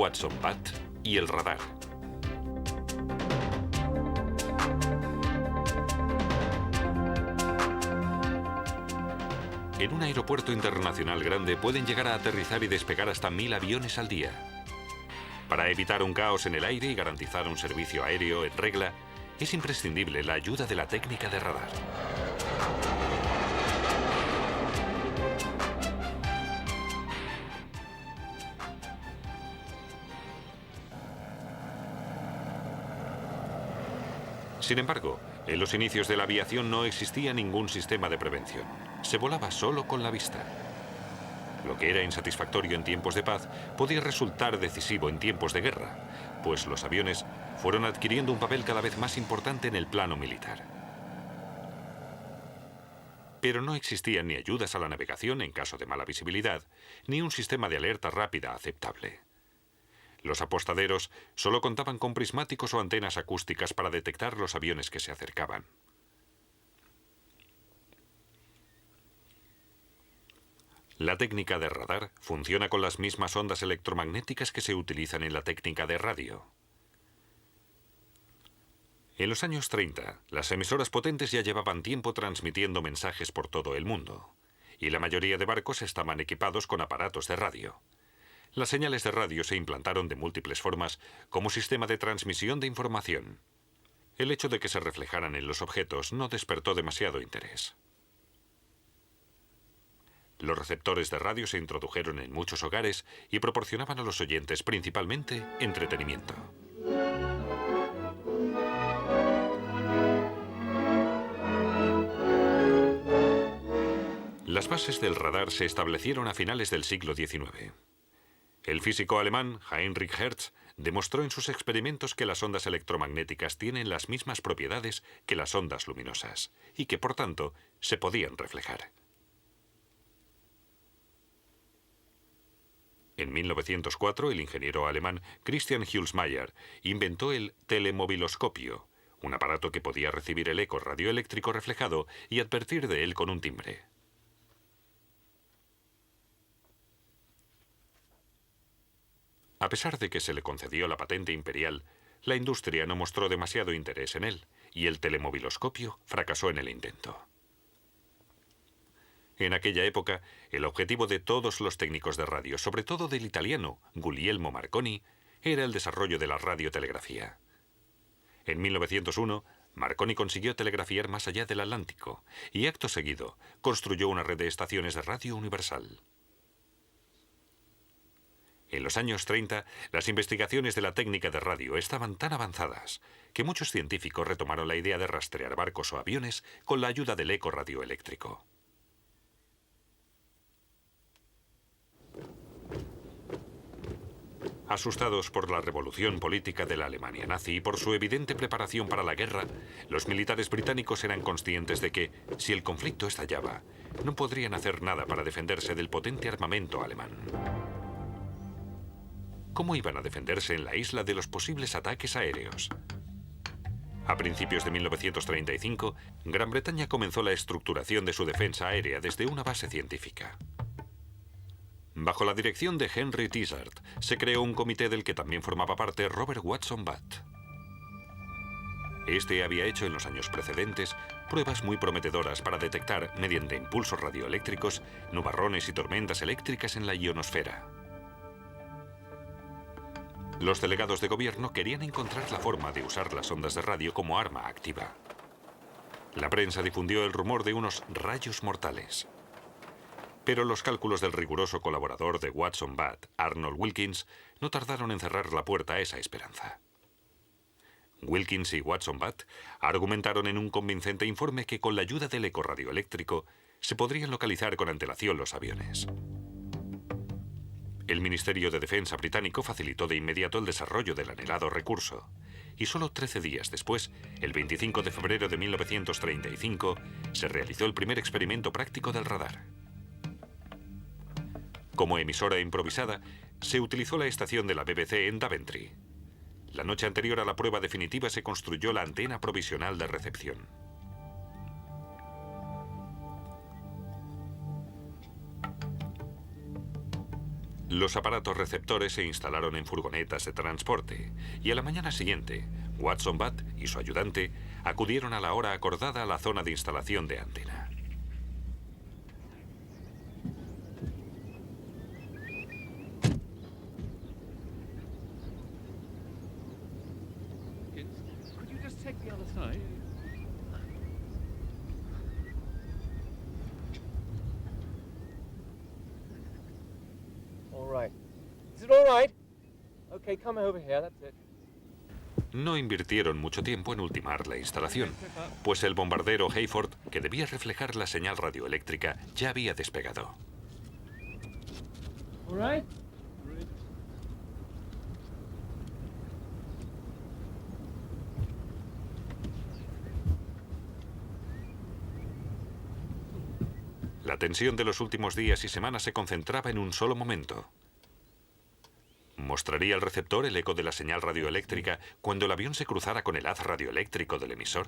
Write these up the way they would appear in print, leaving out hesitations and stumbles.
Watson-Watt y el radar. En un aeropuerto internacional grande pueden llegar a aterrizar y despegar hasta 1000 aviones al día. Para evitar un caos en el aire y garantizar un servicio aéreo en regla, es imprescindible la ayuda de la técnica de radar. Sin embargo, en los inicios de la aviación no existía ningún sistema de prevención. Se volaba solo con la vista. Lo que era insatisfactorio en tiempos de paz podía resultar decisivo en tiempos de guerra, pues los aviones fueron adquiriendo un papel cada vez más importante en el plano militar. Pero no existían ni ayudas a la navegación en caso de mala visibilidad, ni un sistema de alerta rápida aceptable. Los apostaderos solo contaban con prismáticos o antenas acústicas para detectar los aviones que se acercaban. La técnica de radar funciona con las mismas ondas electromagnéticas que se utilizan en la técnica de radio. En los años 30, las emisoras potentes ya llevaban tiempo transmitiendo mensajes por todo el mundo, y la mayoría de barcos estaban equipados con aparatos de radio. Las señales de radio se implantaron de múltiples formas como sistema de transmisión de información. El hecho de que se reflejaran en los objetos no despertó demasiado interés. Los receptores de radio se introdujeron en muchos hogares y proporcionaban a los oyentes principalmente entretenimiento. Las bases del radar se establecieron a finales del siglo XIX. El físico alemán Heinrich Hertz demostró en sus experimentos que las ondas electromagnéticas tienen las mismas propiedades que las ondas luminosas y que, por tanto, se podían reflejar. En 1904, el ingeniero alemán Christian Hülsmayer inventó el telemoviloscopio, un aparato que podía recibir el eco radioeléctrico reflejado y advertir de él con un timbre. A pesar de que se le concedió la patente imperial, la industria no mostró demasiado interés en él, y el telemoviloscopio fracasó en el intento. En aquella época, el objetivo de todos los técnicos de radio, sobre todo del italiano Guglielmo Marconi, era el desarrollo de la radiotelegrafía. En 1901, Marconi consiguió telegrafiar más allá del Atlántico, y acto seguido, construyó una red de estaciones de radio universal. En los años 30, las investigaciones de la técnica de radio estaban tan avanzadas que muchos científicos retomaron la idea de rastrear barcos o aviones con la ayuda del eco radioeléctrico. Asustados por la revolución política de la Alemania nazi y por su evidente preparación para la guerra, los militares británicos eran conscientes de que, si el conflicto estallaba, no podrían hacer nada para defenderse del potente armamento alemán. ¿Cómo iban a defenderse en la isla de los posibles ataques aéreos? A principios de 1935, Gran Bretaña comenzó la estructuración de su defensa aérea desde una base científica. Bajo la dirección de Henry Tizard, se creó un comité del que también formaba parte Robert Watson-Watt. Este había hecho en los años precedentes pruebas muy prometedoras para detectar, mediante impulsos radioeléctricos, nubarrones y tormentas eléctricas en la ionosfera. Los delegados de gobierno querían encontrar la forma de usar las ondas de radio como arma activa. La prensa difundió el rumor de unos rayos mortales. Pero los cálculos del riguroso colaborador de Watson-Watt, Arnold Wilkins, no tardaron en cerrar la puerta a esa esperanza. Wilkins y Watson-Watt argumentaron en un convincente informe que con la ayuda del eco radioeléctrico se podrían localizar con antelación los aviones. El Ministerio de Defensa británico facilitó de inmediato el desarrollo del anhelado recurso, y solo 13 días después, el 25 de febrero de 1935, se realizó el primer experimento práctico del radar. Como emisora improvisada, se utilizó la estación de la BBC en Daventry. La noche anterior a la prueba definitiva se construyó la antena provisional de recepción. Los aparatos receptores se instalaron en furgonetas de transporte y a la mañana siguiente, Watson Butt y su ayudante acudieron a la hora acordada a la zona de instalación de antena. No invirtieron mucho tiempo en ultimar la instalación, pues el bombardero Hayford, que debía reflejar la señal radioeléctrica, ya había despegado. La tensión de los últimos días y semanas se concentraba en un solo momento. ¿Mostraría el receptor el eco de la señal radioeléctrica cuando el avión se cruzara con el haz radioeléctrico del emisor?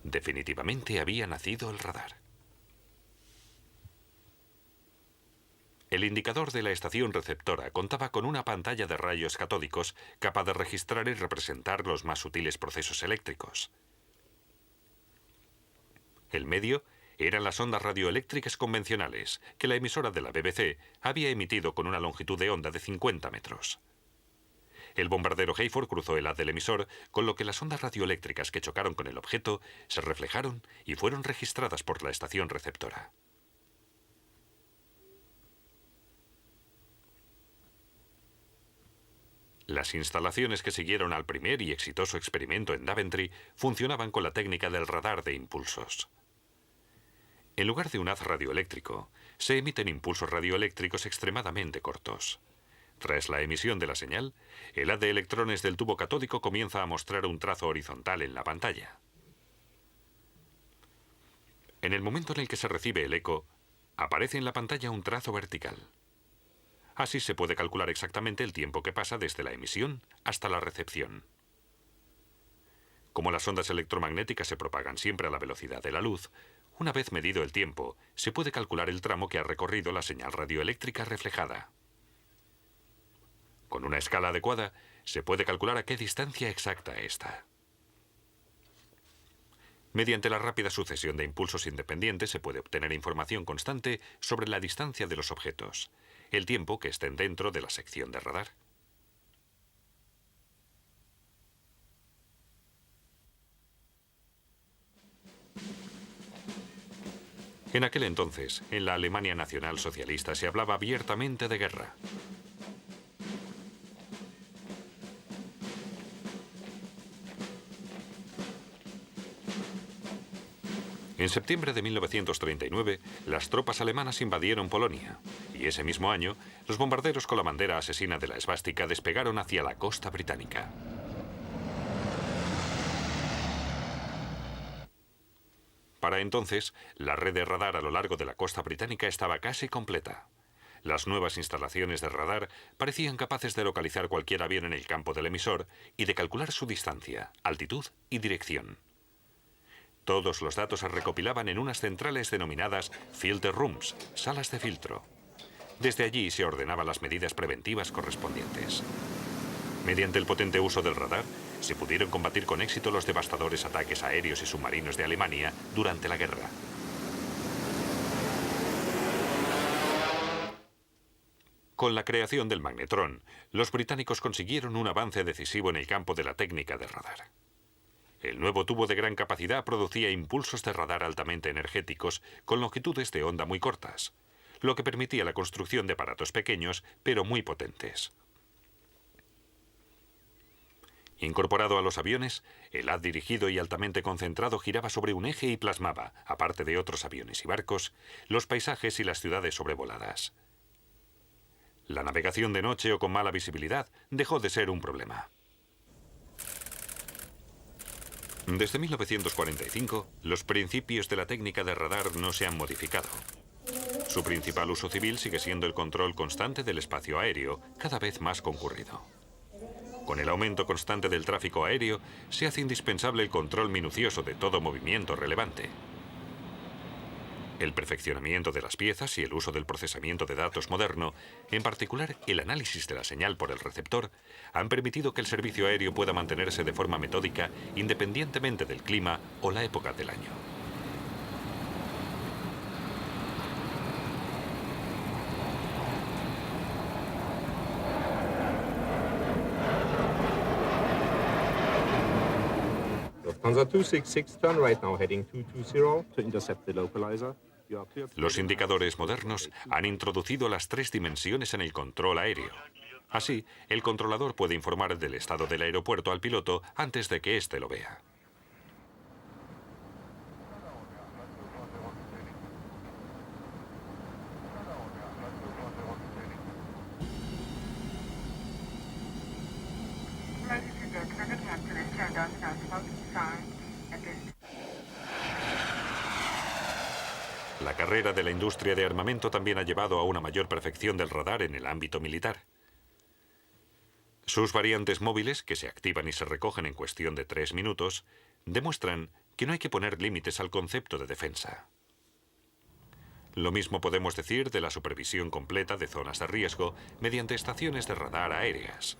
Definitivamente había nacido el radar. El indicador de la estación receptora contaba con una pantalla de rayos catódicos capaz de registrar y representar los más sutiles procesos eléctricos. El medio eran las ondas radioeléctricas convencionales que la emisora de la BBC había emitido con una longitud de onda de 50 metros. El bombardero Hayford cruzó el haz del emisor, con lo que las ondas radioeléctricas que chocaron con el objeto se reflejaron y fueron registradas por la estación receptora. Las instalaciones que siguieron al primer y exitoso experimento en Daventry funcionaban con la técnica del radar de impulsos. En lugar de un haz radioeléctrico, se emiten impulsos radioeléctricos extremadamente cortos. Tras la emisión de la señal, el haz de electrones del tubo catódico comienza a mostrar un trazo horizontal en la pantalla. En el momento en el que se recibe el eco, aparece en la pantalla un trazo vertical. Así se puede calcular exactamente el tiempo que pasa desde la emisión hasta la recepción. Como las ondas electromagnéticas se propagan siempre a la velocidad de la luz, una vez medido el tiempo, se puede calcular el tramo que ha recorrido la señal radioeléctrica reflejada. Con una escala adecuada, se puede calcular a qué distancia exacta está. Mediante la rápida sucesión de impulsos independientes se puede obtener información constante sobre la distancia de los objetos, el tiempo que estén dentro de la sección de radar. En aquel entonces, en la Alemania nacional socialista se hablaba abiertamente de guerra. En septiembre de 1939, las tropas alemanas invadieron Polonia, y ese mismo año, los bombarderos con la bandera asesina de la esvástica despegaron hacia la costa británica. Para entonces, la red de radar a lo largo de la costa británica estaba casi completa. Las nuevas instalaciones de radar parecían capaces de localizar cualquier avión en el campo del emisor y de calcular su distancia, altitud y dirección. Todos los datos se recopilaban en unas centrales denominadas filter rooms, salas de filtro. Desde allí se ordenaban las medidas preventivas correspondientes. Mediante el potente uso del radar, se pudieron combatir con éxito los devastadores ataques aéreos y submarinos de Alemania durante la guerra. Con la creación del magnetrón, los británicos consiguieron un avance decisivo en el campo de la técnica de radar. El nuevo tubo de gran capacidad producía impulsos de radar altamente energéticos con longitudes de onda muy cortas, lo que permitía la construcción de aparatos pequeños pero muy potentes. Incorporado a los aviones, el haz dirigido y altamente concentrado giraba sobre un eje y plasmaba, aparte de otros aviones y barcos, los paisajes y las ciudades sobrevoladas. La navegación de noche o con mala visibilidad dejó de ser un problema. Desde 1945, los principios de la técnica de radar no se han modificado. Su principal uso civil sigue siendo el control constante del espacio aéreo, cada vez más concurrido. Con el aumento constante del tráfico aéreo, se hace indispensable el control minucioso de todo movimiento relevante. El perfeccionamiento de las piezas y el uso del procesamiento de datos moderno, en particular el análisis de la señal por el receptor, han permitido que el servicio aéreo pueda mantenerse de forma metódica independientemente del clima o la época del año. Lufthansa 266 turn right now, heading 220 to intercept the localizer. You are clear. Los indicadores modernos han introducido las 3 dimensiones en el control aéreo. Así, el controlador puede informar del estado del aeropuerto al piloto antes de que éste lo vea. La carrera de la industria de armamento también ha llevado a una mayor perfección del radar en el ámbito militar. Sus variantes móviles, que se activan y se recogen en cuestión de 3 minutos, demuestran que no hay que poner límites al concepto de defensa. Lo mismo podemos decir de la supervisión completa de zonas de riesgo mediante estaciones de radar aéreas.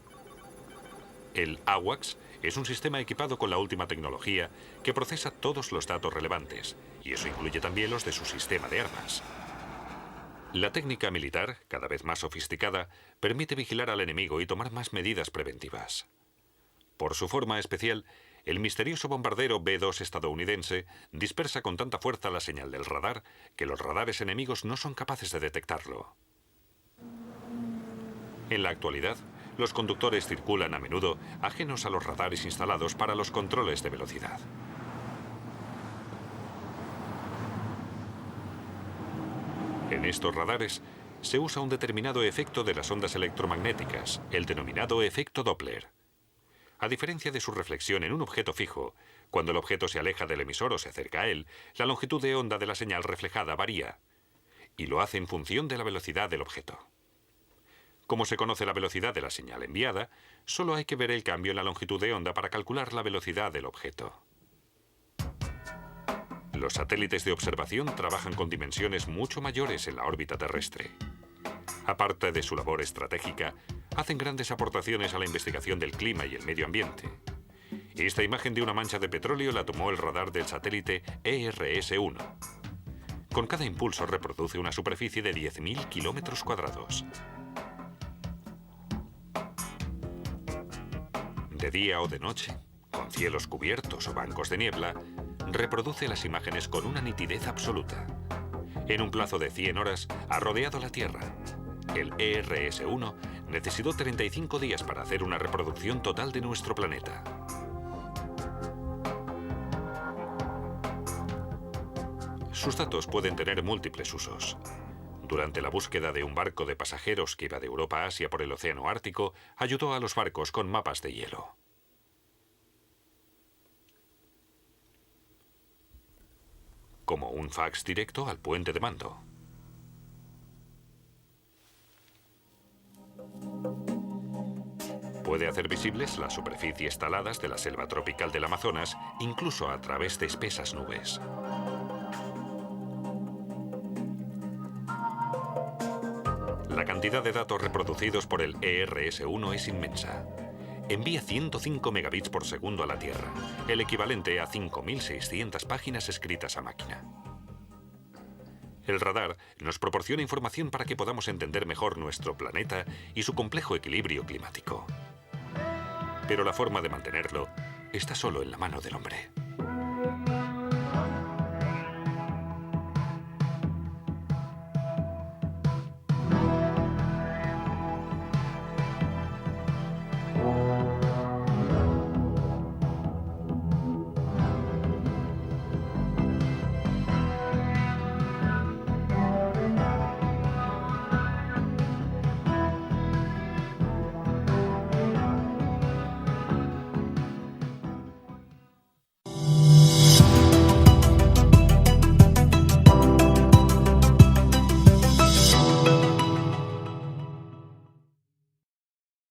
El AWACS es un sistema equipado con la última tecnología que procesa todos los datos relevantes, y eso incluye también los de su sistema de armas. La técnica militar, cada vez más sofisticada, permite vigilar al enemigo y tomar más medidas preventivas. Por su forma especial, el misterioso bombardero B-2 estadounidense dispersa con tanta fuerza la señal del radar que los radares enemigos no son capaces de detectarlo. En la actualidad, los conductores circulan a menudo ajenos a los radares instalados para los controles de velocidad. En estos radares se usa un determinado efecto de las ondas electromagnéticas, el denominado efecto Doppler. A diferencia de su reflexión en un objeto fijo, cuando el objeto se aleja del emisor o se acerca a él, la longitud de onda de la señal reflejada varía, y lo hace en función de la velocidad del objeto. Como se conoce la velocidad de la señal enviada, solo hay que ver el cambio en la longitud de onda para calcular la velocidad del objeto. Los satélites de observación trabajan con dimensiones mucho mayores en la órbita terrestre. Aparte de su labor estratégica, hacen grandes aportaciones a la investigación del clima y el medio ambiente. Esta imagen de una mancha de petróleo la tomó el radar del satélite ERS-1. Con cada impulso reproduce una superficie de 10.000 kilómetros cuadrados. De día o de noche, con cielos cubiertos o bancos de niebla, reproduce las imágenes con una nitidez absoluta. En un plazo de 100 horas ha rodeado la Tierra. El ERS-1 necesitó 35 días para hacer una reproducción total de nuestro planeta. Sus datos pueden tener múltiples usos. Durante la búsqueda de un barco de pasajeros que iba de Europa a Asia por el Océano Ártico, ayudó a los barcos con mapas de hielo. Como un fax directo al puente de mando. Puede hacer visibles las superficies taladas de la selva tropical del Amazonas, incluso a través de espesas nubes. La cantidad de datos reproducidos por el ERS-1 es inmensa. Envía 105 megabits por segundo a la Tierra, el equivalente a 5.600 páginas escritas a máquina. El radar nos proporciona información para que podamos entender mejor nuestro planeta y su complejo equilibrio climático. Pero la forma de mantenerlo está solo en la mano del hombre.